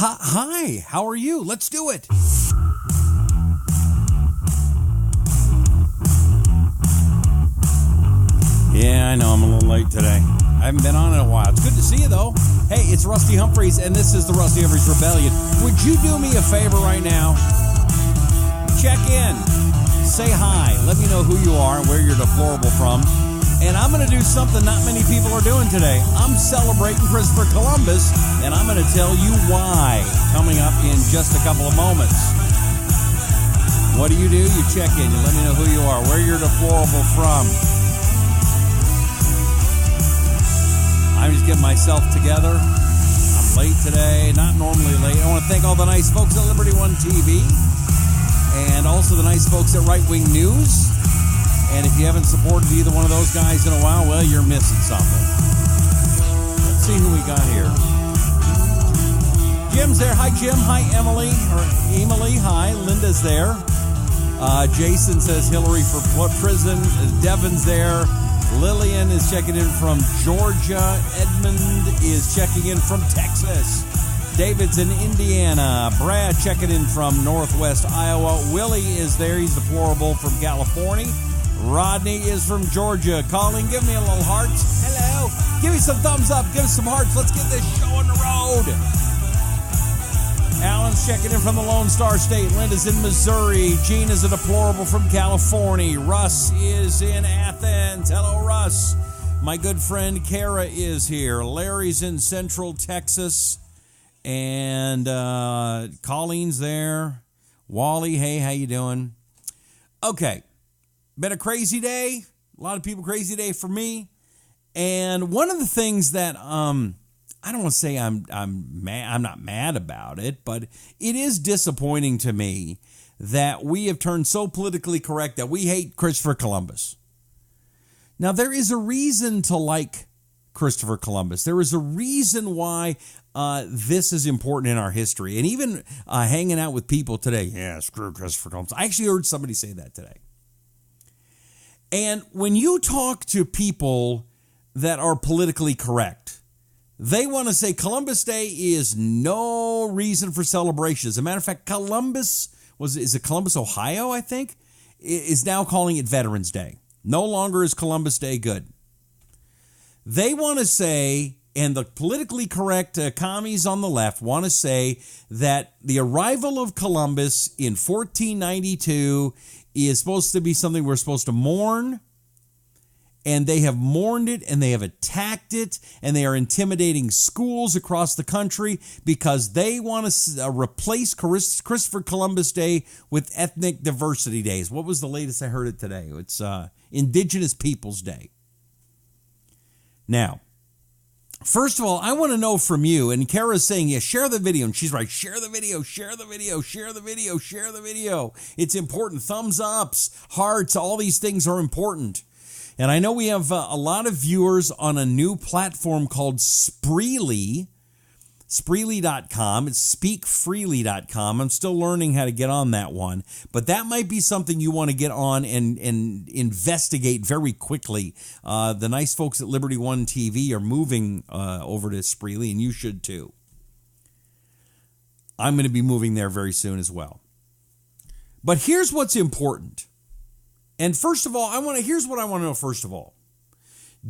Hi, how are you? Let's do it. Yeah, I know I'm a little late today. I haven't been on in a while. It's good to see you, though. Hey, it's Rusty Humphries, and this is the Rusty Humphries Rebellion. Would you do me a favor right now? Check in. Say hi. Let me know who you are and where you're deplorable from. And I'm going to do something not many people are doing today. I'm celebrating Christopher Columbus, and I'm going to tell you why coming up in just a couple of moments. What do? You check in. You let me know who you are, where you're deplorable from. I'm just getting myself together. I'm late today, not normally late. I want to thank all the nice folks at Liberty One TV and also the nice folks at Right Wing News. And if you haven't supported either one of those guys in a while, well, you're missing something. Let's see who we got here. Jim's there. Hi, Jim. Hi, Emily. Hi, Linda's there. Jason says Hillary for prison. Devin's there. Lillian is checking in from Georgia. Edmund is checking in from Texas. David's in Indiana. Brad checking in from Northwest Iowa. Willie is there. He's deplorable from California. Rodney is from Georgia. Colin, give me a little hearts. Hello. Give me some thumbs up. Give us some hearts. Let's get this show on the road. Alan's checking in from the Lone Star State. Linda's in Missouri. Gene is a deplorable from California. Russ is in Athens. Hello, Russ. My good friend Kara is here. Larry's in Central Texas. And Colleen's there. Wally, hey, how you doing? Okay. Been a crazy day. A lot of people, crazy day for me. And one of the things that I don't want to say I'm mad. I'm not mad about it, but it is disappointing to me that we have turned so politically correct that we hate Christopher Columbus. Now, there is a reason to like Christopher Columbus. There is a reason why this is important in our history. And even hanging out with people today, yeah, screw Christopher Columbus. I actually heard somebody say that today. And when you talk to people that are politically correct, they want to say Columbus Day is no reason for celebration. As a matter of fact, is it Columbus, Ohio, I think, is now calling it Veterans Day. No longer is Columbus Day good. They want to say, and the politically correct commies on the left want to say that the arrival of Columbus in 1492 is supposed to be something we're supposed to mourn. And they have mourned it, and they have attacked it, and they are intimidating schools across the country because they want to replace Christopher Columbus Day with Ethnic Diversity Days. What was the latest I heard it today? It's Indigenous Peoples Day. Now, first of all, I want to know from you, and Kara's saying, yeah, share the video, and she's right, share the video, share the video, share the video, share the video. It's important. Thumbs ups, hearts, all these things are important. And I know we have a lot of viewers on a new platform called Spreely, Spreely.com. It's speakfreely.com. I'm still learning how to get on that one. But that might be something you want to get on and investigate very quickly. The nice folks at Liberty One TV are moving over to Spreely, and you should too. I'm going to be moving there very soon as well. But here's what's important. And first of all, here's what I want to know first of all.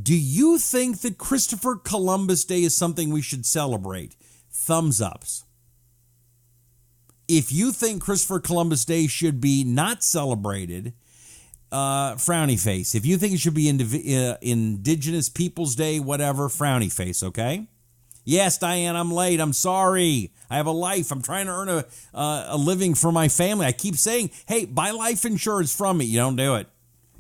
Do you think that Christopher Columbus Day is something we should celebrate? Thumbs ups. If you think Christopher Columbus Day should be not celebrated, frowny face. If you think it should be Indigenous Peoples Day, whatever, frowny face, okay? Yes, Diane, I'm late. I'm sorry. I have a life. I'm trying to earn a living for my family. I keep saying, hey, buy life insurance from me. You don't do it.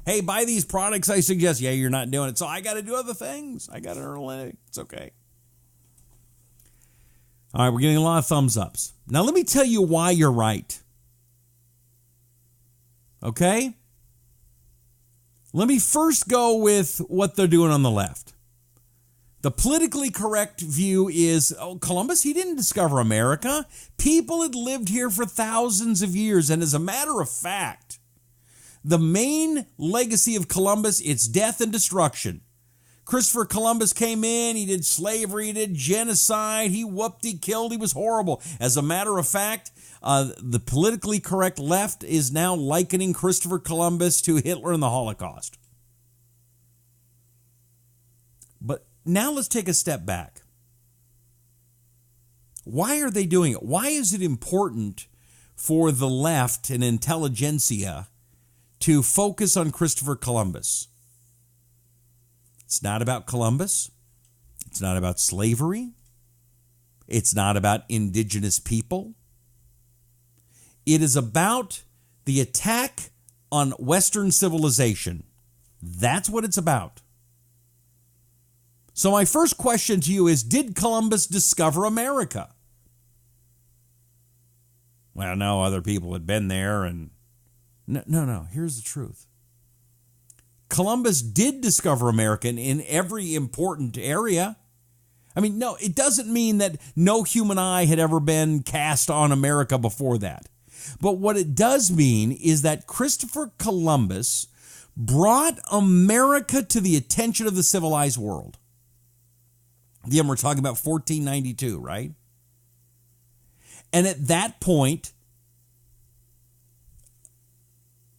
Hey, buy these products I suggest. Yeah, you're not doing it. So I got to do other things. I got to earn a living. It's okay. All right, we're getting a lot of thumbs ups. Now, let me tell you why you're right. Okay? Let me first go with what they're doing on the left. The politically correct view is, Columbus, he didn't discover America. People had lived here for thousands of years. And as a matter of fact, the main legacy of Columbus, it's death and destruction. Christopher Columbus came in, he did slavery, he did genocide, he whooped, he killed, he was horrible. As a matter of fact, the politically correct left is now likening Christopher Columbus to Hitler and the Holocaust. But now let's take a step back. Why are they doing it? Why is it important for the left and intelligentsia to focus on Christopher Columbus? It's not about Columbus. It's not about slavery. It's not about indigenous people. It is about the attack on Western civilization. That's what it's about. So my first question to you is, did Columbus discover America? Well, no, other people had been there and... No, here's the truth. Columbus did discover America in every important area. I mean, no, it doesn't mean that no human eye had ever been cast on America before that. But what it does mean is that Christopher Columbus brought America to the attention of the civilized world. Again, we're talking about 1492, right? And at that point,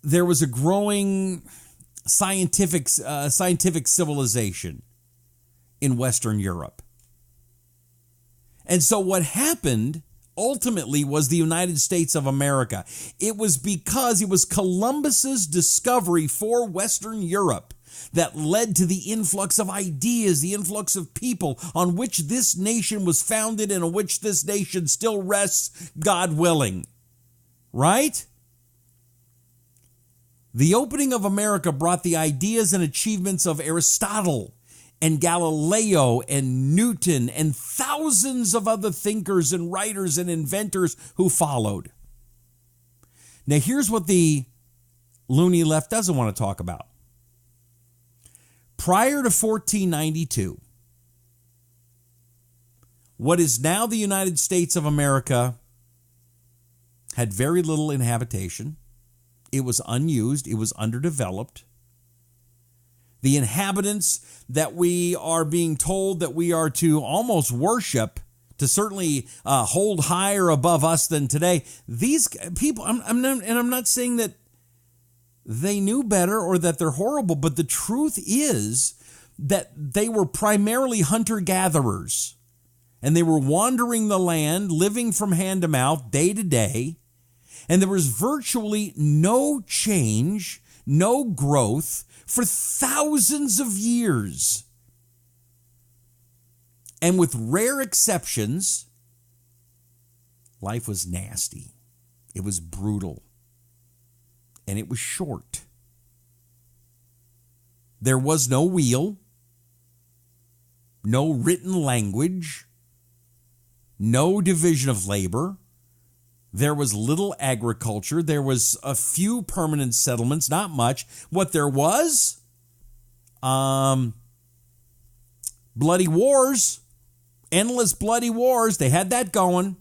there was a growing scientific civilization in Western Europe. And so what happened ultimately was the United States of America. It was because it was Columbus's discovery for Western Europe that led to the influx of ideas, the influx of people on which this nation was founded and on which this nation still rests, God willing. Right? The opening of America brought the ideas and achievements of Aristotle and Galileo and Newton and thousands of other thinkers and writers and inventors who followed. Now, here's what the loony left doesn't want to talk about. Prior to 1492, what is now the United States of America had very little inhabitation. It was unused. It was underdeveloped. The inhabitants that we are being told that we are to almost worship, to certainly hold higher above us than today, these people, I'm not saying that they knew better or that they're horrible, but the truth is that they were primarily hunter-gatherers, and they were wandering the land, living from hand to mouth, day to day, and there was virtually no change, no growth for thousands of years. And with rare exceptions, life was nasty. It was brutal. And it was short. There was no wheel, no written language, no division of labor. There was little agriculture. There was a few permanent settlements, not much. What there was, bloody wars, endless bloody wars. They had that going.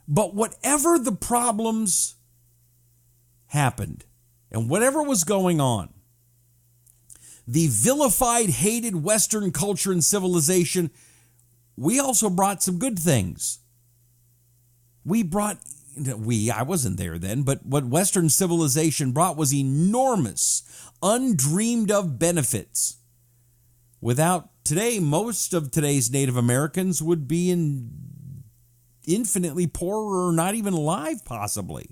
But whatever the problems happened and whatever was going on, the vilified, hated Western culture and civilization, we also brought some good things. I wasn't there then, but what Western civilization brought was enormous, undreamed of benefits. Without today, most of today's Native Americans would be infinitely poorer or not even alive, possibly.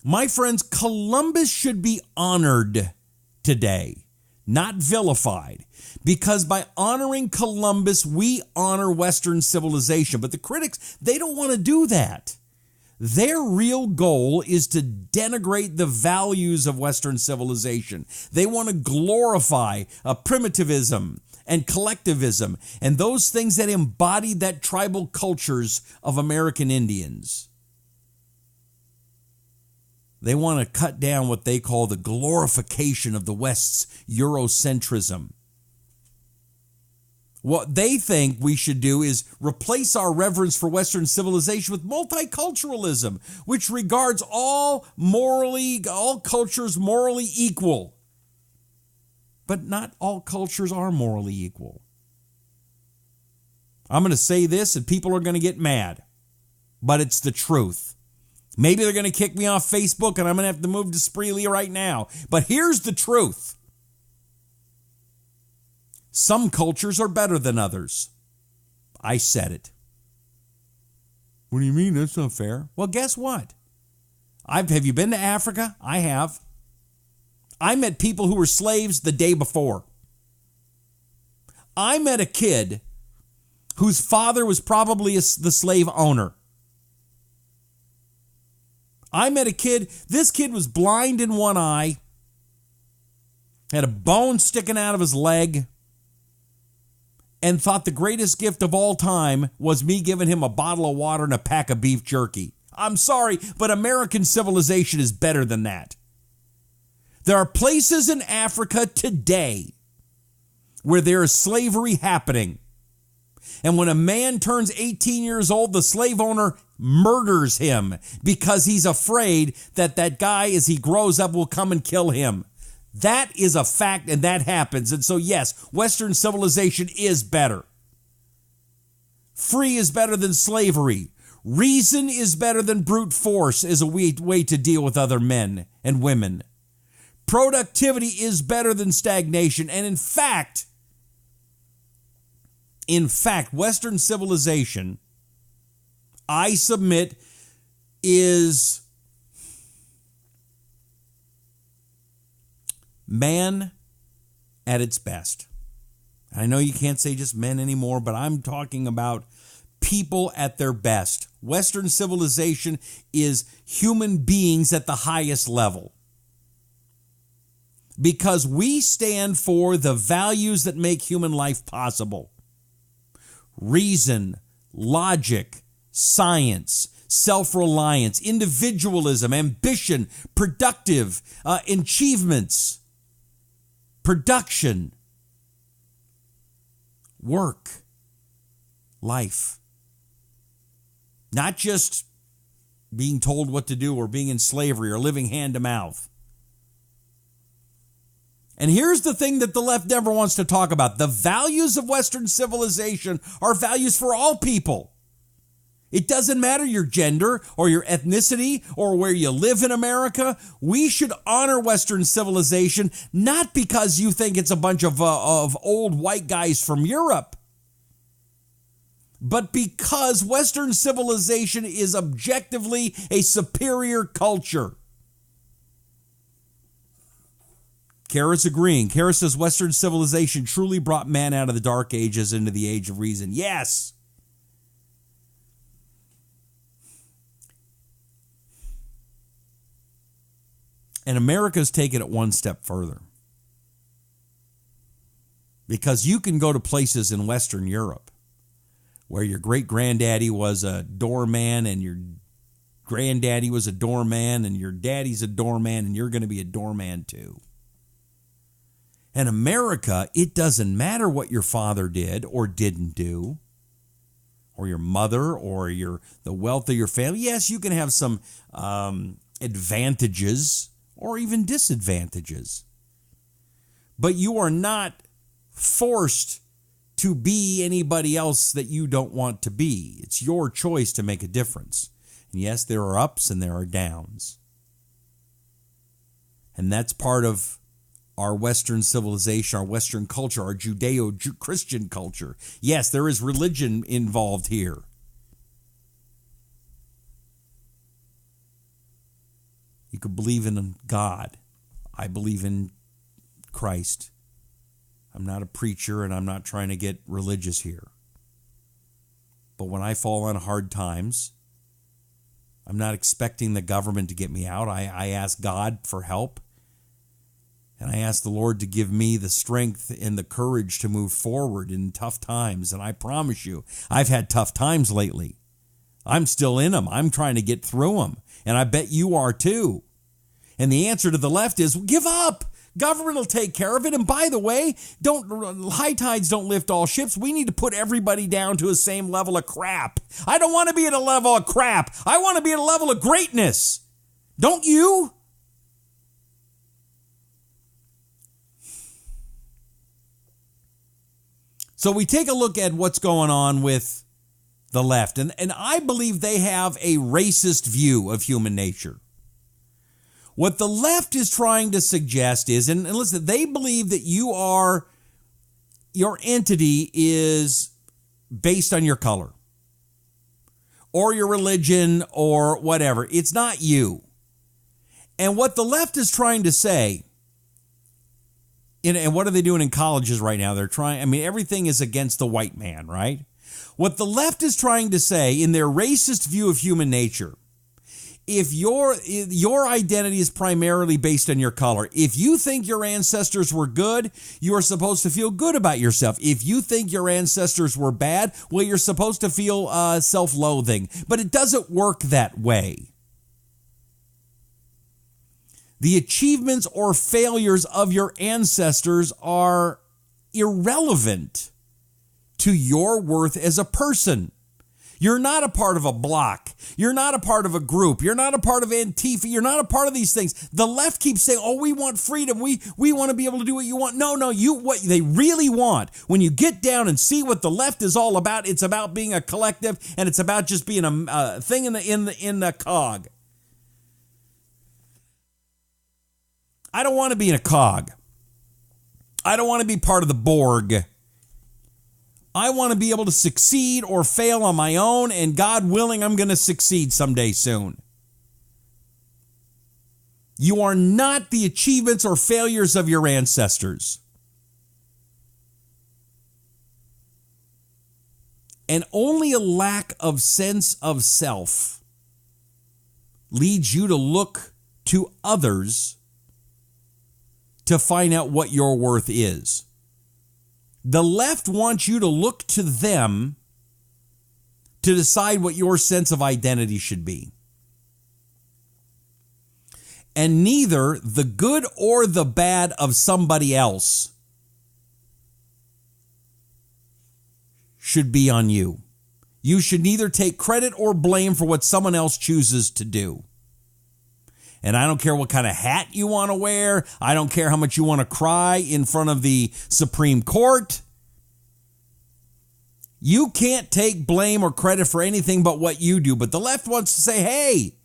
My friends, Columbus should be honored today, not vilified, because by honoring Columbus, we honor Western civilization. But the critics, they don't want to do that. Their real goal is to denigrate the values of Western civilization. They want to glorify primitivism and collectivism and those things that embody that tribal cultures of American Indians. They want to cut down what they call the glorification of the West's Eurocentrism. What they think we should do is replace our reverence for Western civilization with multiculturalism, which regards all cultures morally equal. But not all cultures are morally equal. I'm going to say this and people are going to get mad, but it's the truth. Maybe they're going to kick me off Facebook and I'm going to have to move to Spreely right now. But here's the truth. Some cultures are better than others. I said it. What do you mean? That's not fair. Well, guess what? Have you been to Africa? I have. I met people who were slaves the day before. I met a kid whose father was probably the slave owner. I met a kid, this kid was blind in one eye, had a bone sticking out of his leg, and thought the greatest gift of all time was me giving him a bottle of water and a pack of beef jerky. I'm sorry, but American civilization is better than that. There are places in Africa today where there is slavery happening. And when a man turns 18 years old, the slave owner murders him because he's afraid that that guy, as he grows up, will come and kill him. That is a fact, and that happens. And so, yes, Western civilization is better. Free is better than slavery. Reason is better than brute force as a way to deal with other men and women. Productivity is better than stagnation. And in fact, Western civilization, I submit, is man at its best. I know you can't say just men anymore, but I'm talking about people at their best. Western civilization is human beings at the highest level. Because we stand for the values that make human life possible. Reason, logic, science, self-reliance, individualism, ambition, productive, achievements, production, work, life. Not just being told what to do or being in slavery or living hand to mouth. And here's the thing that the left never wants to talk about. The values of Western civilization are values for all people. It doesn't matter your gender or your ethnicity or where you live in America. We should honor Western civilization, not because you think it's a bunch of old white guys from Europe, but because Western civilization is objectively a superior culture. Kara's agreeing. Kara says Western civilization truly brought man out of the dark ages into the age of reason. Yes. And America's taken it one step further. Because you can go to places in Western Europe where your great-granddaddy was a doorman and your granddaddy was a doorman and your daddy's a doorman and you're going to be a doorman too. In America, it doesn't matter what your father did or didn't do, or your mother, or the wealth of your family. Yes, you can have some advantages or even disadvantages, but you are not forced to be anybody else that you don't want to be. It's your choice to make a difference. And yes, there are ups and there are downs. And that's part of our Western civilization, our Western culture, our Judeo-Christian culture. Yes, there is religion involved here. You could believe in God. I believe in Christ. I'm not a preacher and I'm not trying to get religious here. But when I fall on hard times, I'm not expecting the government to get me out. I ask God for help. And I ask the Lord to give me the strength and the courage to move forward in tough times. And I promise you, I've had tough times lately. I'm still in them. I'm trying to get through them. And I bet you are too. And the answer to the left is, give up. Government will take care of it. And by the way, high tides don't lift all ships. We need to put everybody down to the same level of crap. I don't want to be at a level of crap. I want to be at a level of greatness. Don't you? So we take a look at what's going on with the left, and I believe they have a racist view of human nature. What the left is trying to suggest is, and listen, they believe that your entity is based on your color or your religion or whatever. It's not you. And what the left is trying to say, and what are they doing in colleges right now? They're trying, everything is against the white man, right? What the left is trying to say in their racist view of human nature, if your identity is primarily based on your color, if you think your ancestors were good, you are supposed to feel good about yourself. If you think your ancestors were bad, well, you're supposed to feel self-loathing. But it doesn't work that way. The achievements or failures of your ancestors are irrelevant to your worth as a person. You're not a part of a block. You're not a part of a group. You're not a part of Antifa. You're not a part of these things. The left keeps saying, oh, we want freedom. We want to be able to do what you want. No, what they really want, when you get down and see what the left is all about, it's about being a collective, and it's about just being a thing in the cog. I don't want to be in a cog. I don't want to be part of the Borg. I want to be able to succeed or fail on my own, and God willing, I'm going to succeed someday soon. You are not the achievements or failures of your ancestors. And only a lack of sense of self leads you to look to others to find out what your worth is. The left wants you to look to them to decide what your sense of identity should be. And neither the good or the bad of somebody else should be on you. You should neither take credit or blame for what someone else chooses to do. And I don't care what kind of hat you want to wear. I don't care how much you want to cry in front of the Supreme Court. You can't take blame or credit for anything but what you do. But the left wants to say, hey,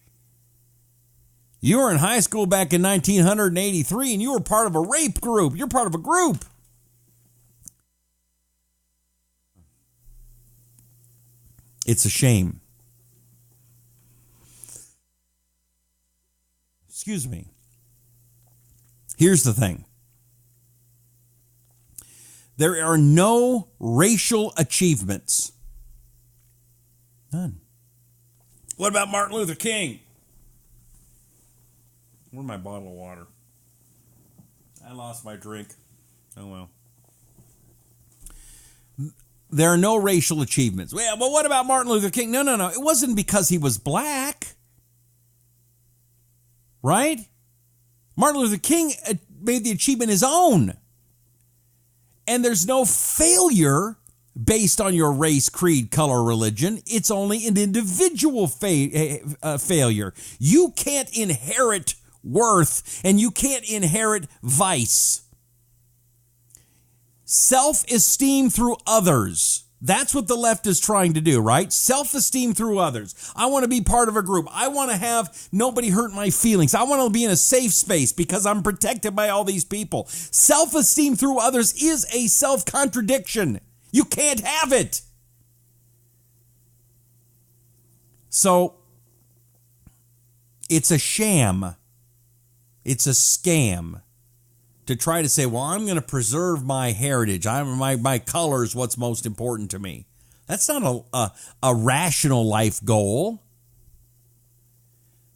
you were in high school back in 1983 and you were part of a rape group. You're part of a group. It's a shame. Excuse me. Here's the thing. There are no racial achievements. None. What about Martin Luther King? Where's my bottle of water? I lost my drink. Oh, well. There are no racial achievements. Well, but what about Martin Luther King? No. It wasn't because he was black. Right? Martin Luther King made the achievement his own. And there's no failure based on your race, creed, color, religion. It's only an individual failure. You can't inherit worth, and you can't inherit vice. Self-esteem through others. That's what the left is trying to do, right? Self-esteem through others. I want to be part of a group. I want to have nobody hurt my feelings. I want to be in a safe space because I'm protected by all these people. Self-esteem through others is a self-contradiction. You can't have it. So, it's a sham. It's a scam to try to say, well, I'm going to preserve my heritage. My color is what's most important to me. That's not a rational life goal.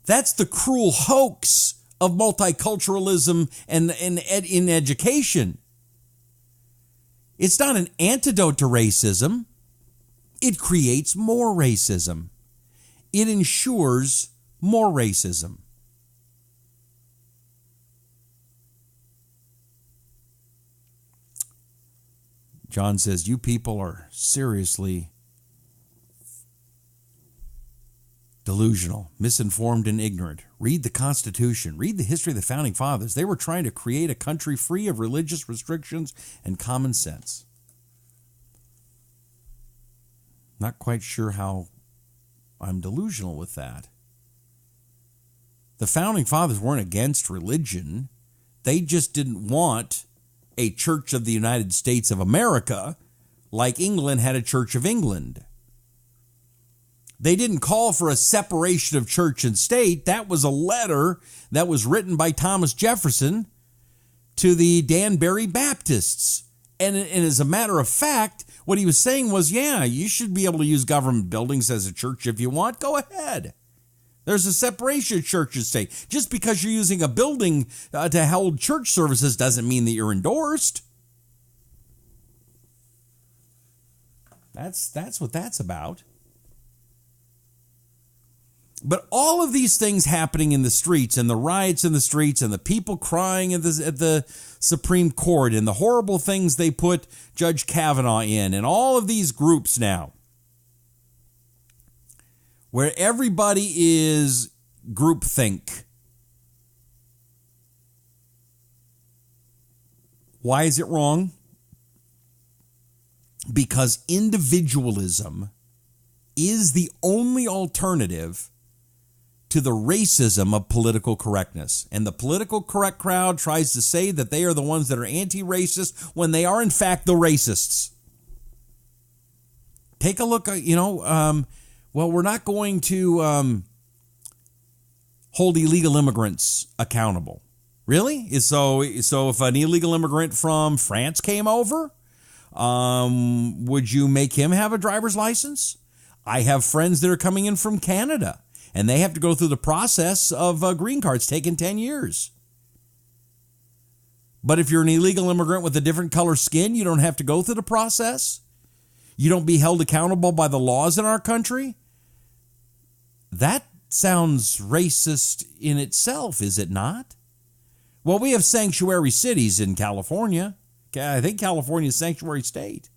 That's the cruel hoax of multiculturalism and in education. It's not an antidote to racism. It creates more racism. It ensures more racism. John says, you people are seriously delusional, misinformed, and ignorant. Read the Constitution. Read the history of the Founding Fathers. They were trying to create a country free of religious restrictions and common sense. Not quite sure how I'm delusional with that. The Founding Fathers weren't against religion. They just didn't want a Church of the United States of America like England had a Church of England. They didn't call for a separation of church and state. That was a letter that was written by Thomas Jefferson to the Danbury Baptists. And as a matter of fact, what he was saying was, yeah, you should be able to use government buildings as a church if you want. Go ahead. There's a separation of church and state. Just because you're using a building to hold church services doesn't mean that you're endorsed. That's what that's about. But all of these things happening in the streets, and the riots in the streets, and the people crying at the Supreme Court, and the horrible things they put Judge Kavanaugh in, and all of these groups now, where everybody is groupthink. Why is it wrong? Because individualism is the only alternative to the racism of political correctness. And the political correct crowd tries to say that they are the ones that are anti-racist when they are, in fact, the racists. Take a look at, well, we're not going to hold illegal immigrants accountable. Really? So if an illegal immigrant from France came over, would you make him have a driver's license? I have friends that are coming in from Canada, and they have to go through the process of green cards taking 10 years. But if you're an illegal immigrant with a different color skin, you don't have to go through the process. You don't be held accountable by the laws in our country. That sounds racist in itself, is it not? Well, we have sanctuary cities in California. I think California is a sanctuary state.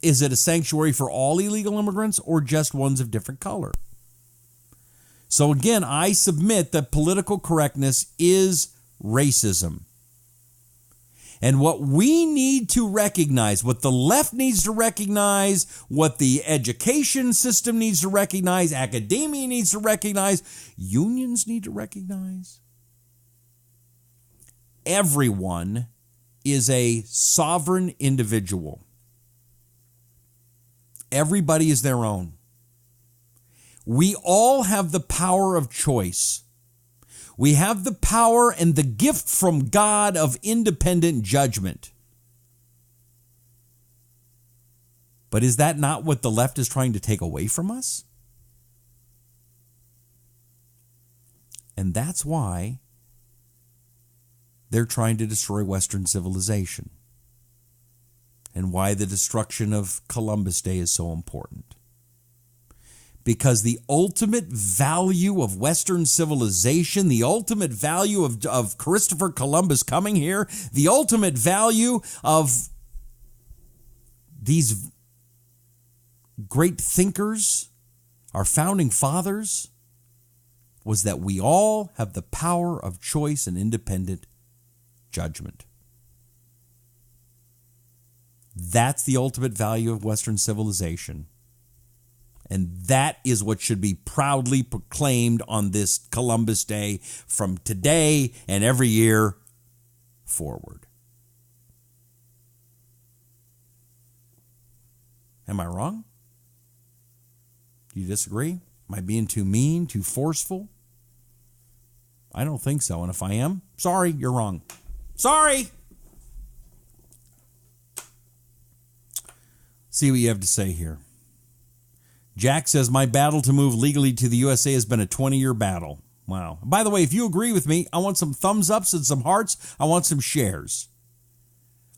Is it a sanctuary for all illegal immigrants or just ones of different color? So again, I submit that political correctness is racism. And what we need to recognize, what the left needs to recognize, what the education system needs to recognize, academia needs to recognize, unions need to recognize, everyone is a sovereign individual. Everybody is their own. We all have the power of choice. We have the power and the gift from God of independent judgment. But is that not what the left is trying to take away from us? And that's why they're trying to destroy Western civilization, and why the destruction of Columbus Day is so important. Because the ultimate value of Western civilization, the ultimate value of Christopher Columbus coming here, the ultimate value of these great thinkers, our founding fathers, was that we all have the power of choice and independent judgment. That's the ultimate value of Western civilization. And that is what should be proudly proclaimed on this Columbus Day from today and every year forward. Am I wrong? Do you disagree? Am I being too mean, too forceful? I don't think so. And if I am, sorry, you're wrong. Sorry! See what you have to say here. Jack says, my battle to move legally to the USA has been a 20-year battle. Wow. By the way, if you agree with me, I want some thumbs ups and some hearts. I want some shares.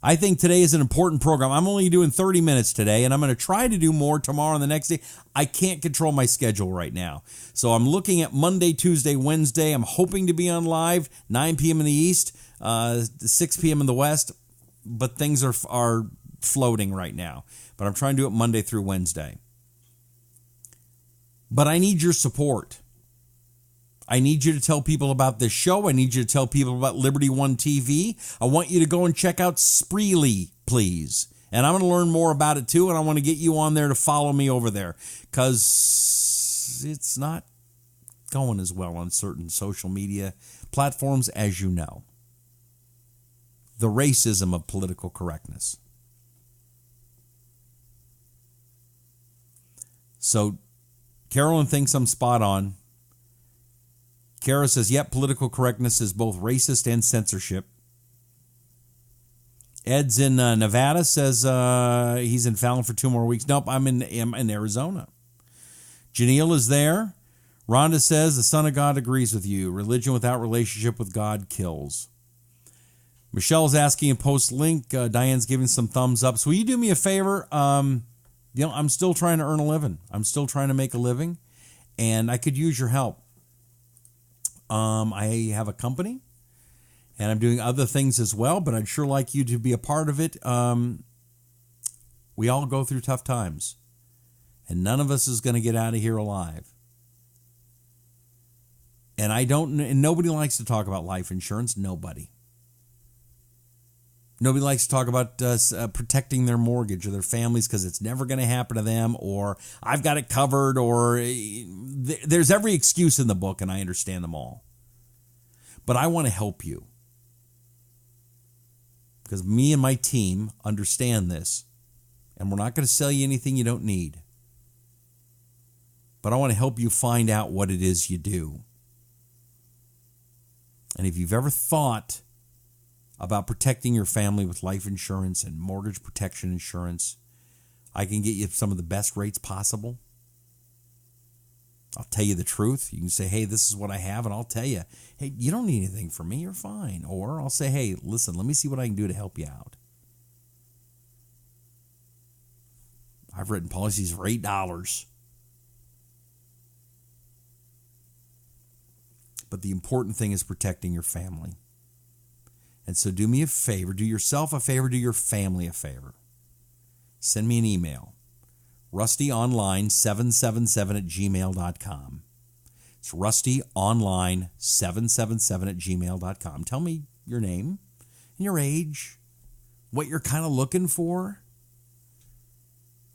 I think today is an important program. I'm only doing 30 minutes today, and I'm going to try to do more tomorrow and the next day. I can't control my schedule right now. So I'm looking at Monday, Tuesday, Wednesday. I'm hoping to be on live, 9 p.m. in the East, 6 p.m. in the West. But things are floating right now. But I'm trying to do it Monday through Wednesday. But I need your support. I need you to tell people about this show. I need you to tell people about Liberty One TV. I want you to go and check out Spreely, please. And I'm going to learn more about it too, and I want to get you on there to follow me over there, because it's not going as well on certain social media platforms, as you know. The racism of political correctness. So Carolyn thinks I'm spot on. Kara says, yep, political correctness is both racist and censorship. Ed's in Nevada, says he's in Fallon for 2 more weeks. Nope, I'm in Arizona. Janelle is there. Rhonda says, the Son of God agrees with you. Religion without relationship with God kills. Michelle's asking a post link. Diane's giving some thumbs up. So will you do me a favor? I'm still trying to earn a living. I'm still trying to make a living, and I could use your help. I have a company, and I'm doing other things as well, but I'd sure like you to be a part of it. We all go through tough times, and none of us is going to get out of here alive. And nobody likes to talk about life insurance. Nobody likes to talk about protecting their mortgage or their families, because it's never going to happen to them, or I've got it covered, or there's every excuse in the book, and I understand them all. But I want to help you, because me and my team understand this, and we're not going to sell you anything you don't need. But I want to help you find out what it is you do. And if you've ever thought about protecting your family with life insurance and mortgage protection insurance, I can get you some of the best rates possible. I'll tell you the truth. You can say, hey, this is what I have, and I'll tell you, hey, you don't need anything from me, you're fine. Or I'll say, hey, listen, let me see what I can do to help you out. I've written policies for $8. But the important thing is protecting your family. And so do me a favor, do yourself a favor, do your family a favor. Send me an email, rustyonline777@gmail.com. It's rustyonline777@gmail.com. Tell me your name and your age, what you're kind of looking for.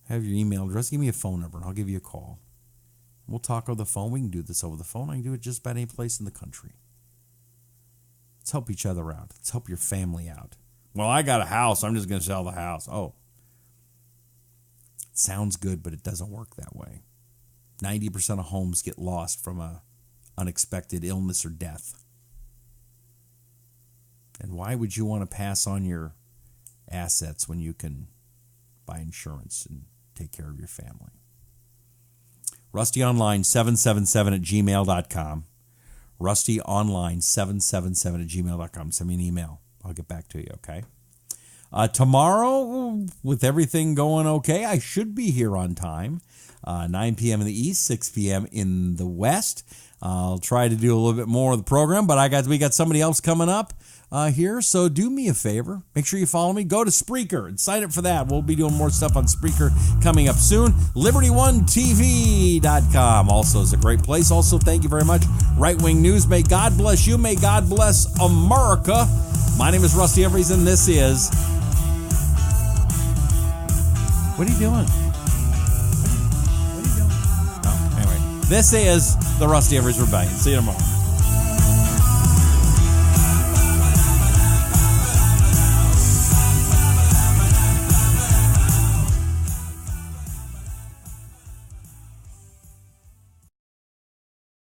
Have your email address, give me a phone number, and I'll give you a call. We'll talk over the phone. We can do this over the phone. I can do it just about any place in the country. Let's help each other out. Let's help your family out. Well, I got a house. I'm just going to sell the house. Oh. It sounds good, but it doesn't work that way. 90% of homes get lost from an unexpected illness or death. And why would you want to pass on your assets when you can buy insurance and take care of your family? rustyonline777@gmail.com. rustyonline777@gmail.com. Send me an email. I'll get back to you, okay? Tomorrow, with everything going okay, I should be here on time. 9 p.m. in the East, 6 p.m. in the West. I'll try to do a little bit more of the program, but we got somebody else coming up here, so do me a favor. Make sure you follow me. Go to Spreaker and sign up for that. We'll be doing more stuff on Spreaker coming up soon. LibertyOneTV.com also is a great place. Also, thank you very much, Right Wing News. May God bless you. May God bless America. My name is Rusty Humphries, and this is... What are you doing? What are you doing? Oh, anyway. This is the Rusty Humphries Rebellion. See you tomorrow.